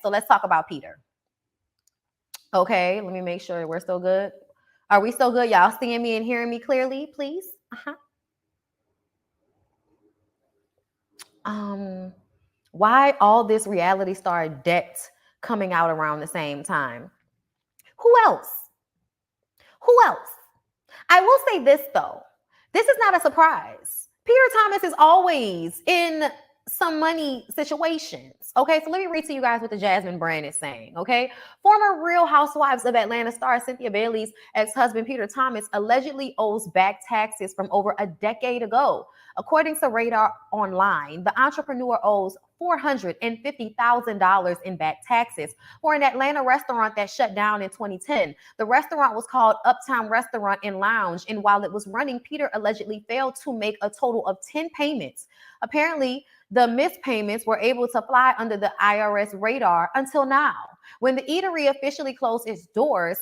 so let's talk about Peter. Okay, let me make sure we're still good. Are we still good? Y'all seeing me and hearing me clearly, please? Why all this reality star debt coming out around the same time? Who else? Who else? I will say this though. This is not a surprise. Peter Thomas is always in some money situations. Okay, so let me read to you guys what the Jasmine brand is saying. Okay, former Real Housewives of Atlanta star Cynthia Bailey's ex-husband Peter Thomas allegedly owes back taxes from over a decade ago. According to Radar Online, the entrepreneur owes $450,000 in back taxes for an Atlanta restaurant that shut down in 2010. The restaurant was called Uptown Restaurant and Lounge, and while it was running, Peter allegedly failed to make a total of 10 payments. Apparently, the missed payments were able to fly under the IRS radar until now. When the eatery officially closed its doors,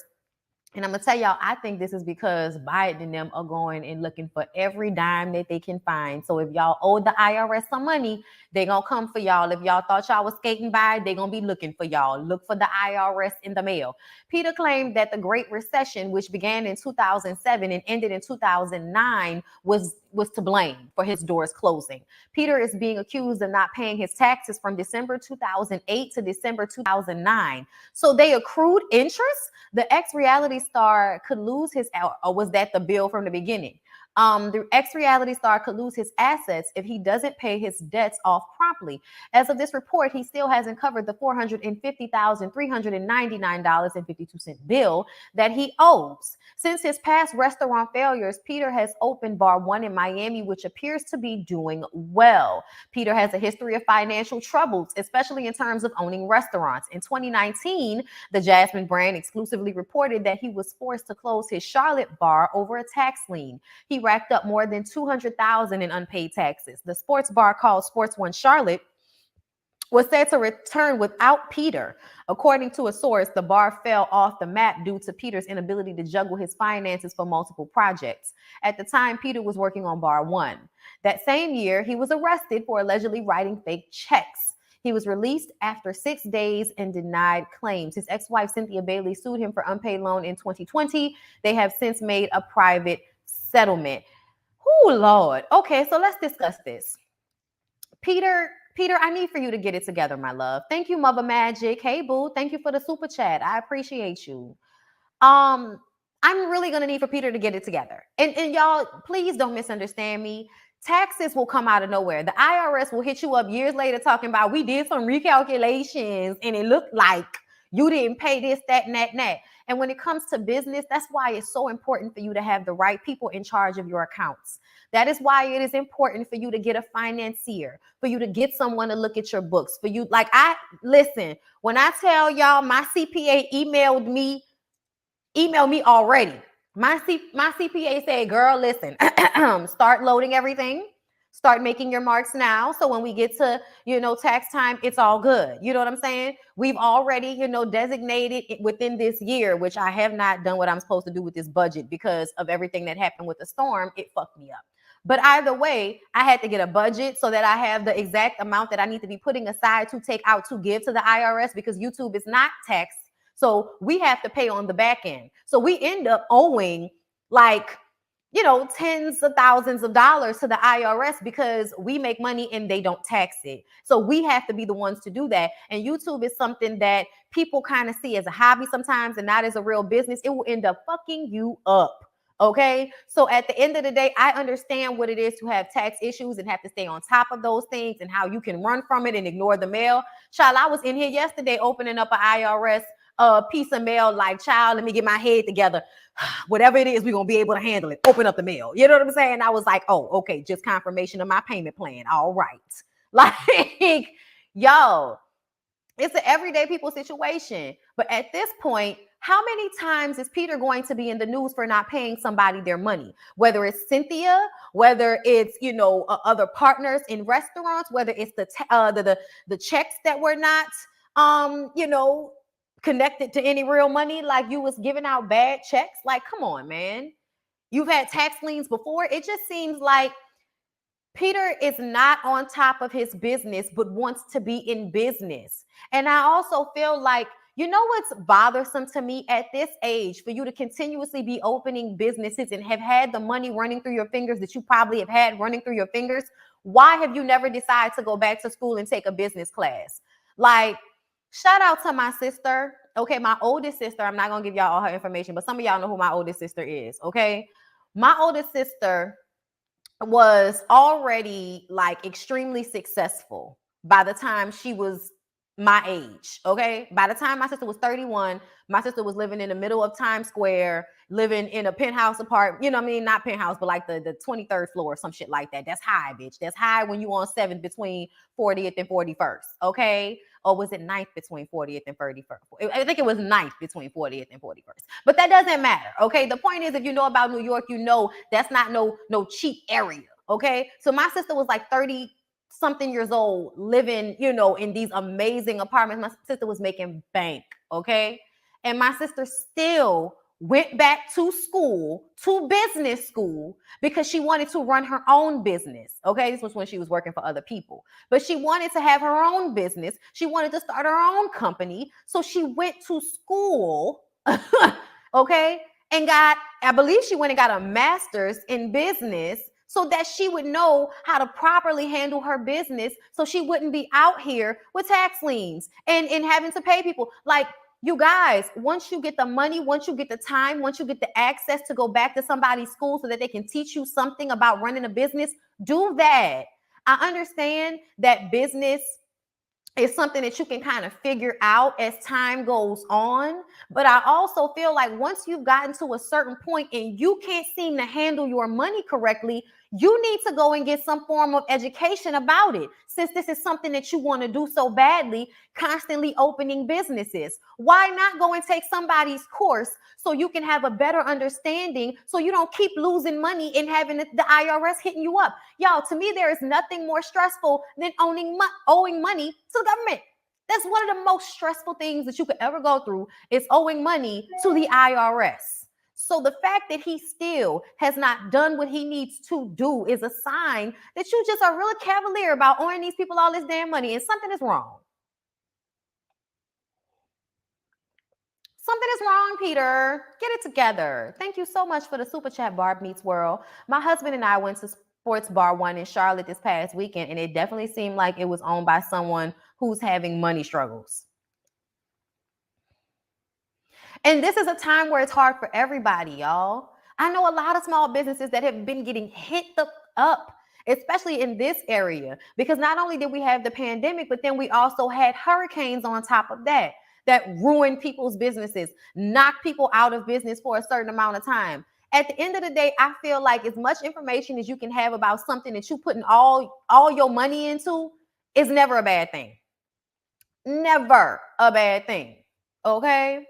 and I'm going to tell y'all, I think this is because Biden and them are going and looking for every dime that they can find. So if y'all owe the IRS some money, they're going to come for y'all. If y'all thought y'all was skating by, they're going to be looking for y'all. Look for the IRS in the mail. Peter claimed that the Great Recession, which began in 2007 and ended in 2009, was to blame for his doors closing. Peter is being accused of not paying his taxes from December 2008 to December 2009. So they accrued interest? The ex-reality star could lose his, or was that the bill from the beginning? The ex-reality star could lose his assets if he doesn't pay his debts off promptly. As of this report, he still hasn't covered the $450,399.52 bill that he owes. Since his past restaurant failures, Peter has opened Bar One in Miami, which appears to be doing well. Peter has a history of financial troubles, especially in terms of owning restaurants. In 2019, the Jasmine brand exclusively reported that he was forced to close his Charlotte bar over a tax lien. He racked up more than $200,000 in unpaid taxes. The sports bar called Sports One Charlotte was said to return without Peter. According to a source, the bar fell off the map due to Peter's inability to juggle his finances for multiple projects. At the time, Peter was working on Bar One. That same year, he was arrested for allegedly writing fake checks. He was released after 6 days and denied claims. His ex-wife, Cynthia Bailey, sued him for unpaid loan in 2020. They have since made a private settlement. Oh, Lord. Okay, so let's discuss this. Peter, I need for you to get it together, my love. Thank you, Mother Magic. Hey, boo. Thank you for the super chat. I appreciate you. I'm really going to need for Peter to get it together. And y'all, please don't misunderstand me. Taxes will come out of nowhere. The IRS will hit you up years later talking about, we did some recalculations and it looked like you didn't pay this, that, and that, and that. And when it comes to business, that's why it's so important for you to have the right people in charge of your accounts. That is why it is important for you to get a financier, for you to get someone to look at your books, for you. Listen, when I tell y'all my CPA emailed me already. My CPA said, girl, listen, start loading everything. Start making your marks now. So when we get to, tax time, it's all good. You know what I'm saying? We've already, designated it within this year, which I have not done what I'm supposed to do with this budget because of everything that happened with the storm. It fucked me up. But either way, I had to get a budget so that I have the exact amount that I need to be putting aside to take out to give to the IRS because YouTube is not taxed. So we have to pay on the back end. So we end up owing tens of thousands of dollars to the IRS because we make money and they don't tax it. So we have to be the ones to do that. And YouTube is something that people kind of see as a hobby sometimes and not as a real business. It will end up fucking you up. Okay. So at the end of the day, I understand what it is to have tax issues and have to stay on top of those things and how you can run from it and ignore the mail. Child, I was in here yesterday opening up an IRS piece of mail, like, child, let me get my head together. Whatever it is, we're going to be able to handle it. Open up the mail. You know what I'm saying? I was like, oh, okay, just confirmation of my payment plan. All right. Like, yo, it's an everyday people situation. But at this point, how many times is Peter going to be in the news for not paying somebody their money? Whether it's Cynthia, whether it's, other partners in restaurants, whether it's the checks that were not, connected to any real money, like you was giving out bad checks. Like, come on, man. You've had tax liens before. It just seems like Peter is not on top of his business, but wants to be in business. And I also feel like, you know what's bothersome to me at this age, for you to continuously be opening businesses and have had the money running through your fingers that you probably have had running through your fingers. Why have you never decided to go back to school and take a business class? Like, shout out to my sister. Okay, my oldest sister. I'm not going to give y'all all her information, but some of y'all know who my oldest sister is. Okay. My oldest sister was already like extremely successful by the time she was my age. Okay. By the time my sister was 31, my sister was living in the middle of Times Square, living in a penthouse apartment. You know what I mean? Not penthouse, but like the 23rd floor or some shit like that. That's high, bitch. That's high when you on 7th between 40th and 41st. Okay. Or was it 9th between 40th and 31st? I think it was 9th between 40th and 41st. But that doesn't matter. Okay. The point is, if you know about New York, you know that's not no cheap area. Okay. So my sister was like 30 something years old, living, you know, in these amazing apartments. My sister was making bank. Okay. And my sister still went back to school, to business school, because she wanted to run her own business. Okay. This was when she was working for other people, but she wanted to have her own business. She wanted to start her own company. So she went to school. Okay. And I believe she went and got a master's in business so that she would know how to properly handle her business, so she wouldn't be out here with tax liens and having to pay people. Like, you guys, once you get the money, once you get the time, once you get the access to go back to somebody's school so that they can teach you something about running a business, do that. I understand that business is something that you can kind of figure out as time goes on. But I also feel like once you've gotten to a certain point and you can't seem to handle your money correctly, you need to go and get some form of education about it. Since this is something that you want to do so badly, constantly opening businesses, why not go and take somebody's course so you can have a better understanding, so you don't keep losing money and having the IRS hitting you up? Y'all, to me, there is nothing more stressful than owing money to the government. That's one of the most stressful things that you could ever go through, is owing money to the IRS. So the fact that he still has not done what he needs to do is a sign that you just are really cavalier about owing these people all this damn money, and something is wrong. Something is wrong, Peter. Get it together. Thank you so much for the super chat, Barb Meets World. My husband and I went to Sports Bar One in Charlotte this past weekend, and it definitely seemed like it was owned by someone who's having money struggles. And this is a time where it's hard for everybody, y'all. I know a lot of small businesses that have been getting hit up, especially in this area, because not only did we have the pandemic, but then we also had hurricanes on top of that ruined people's businesses, knocked people out of business for a certain amount of time. At the end of the day, I feel like as much information as you can have about something that you putting all your money into is never a bad thing. Never a bad thing. Okay?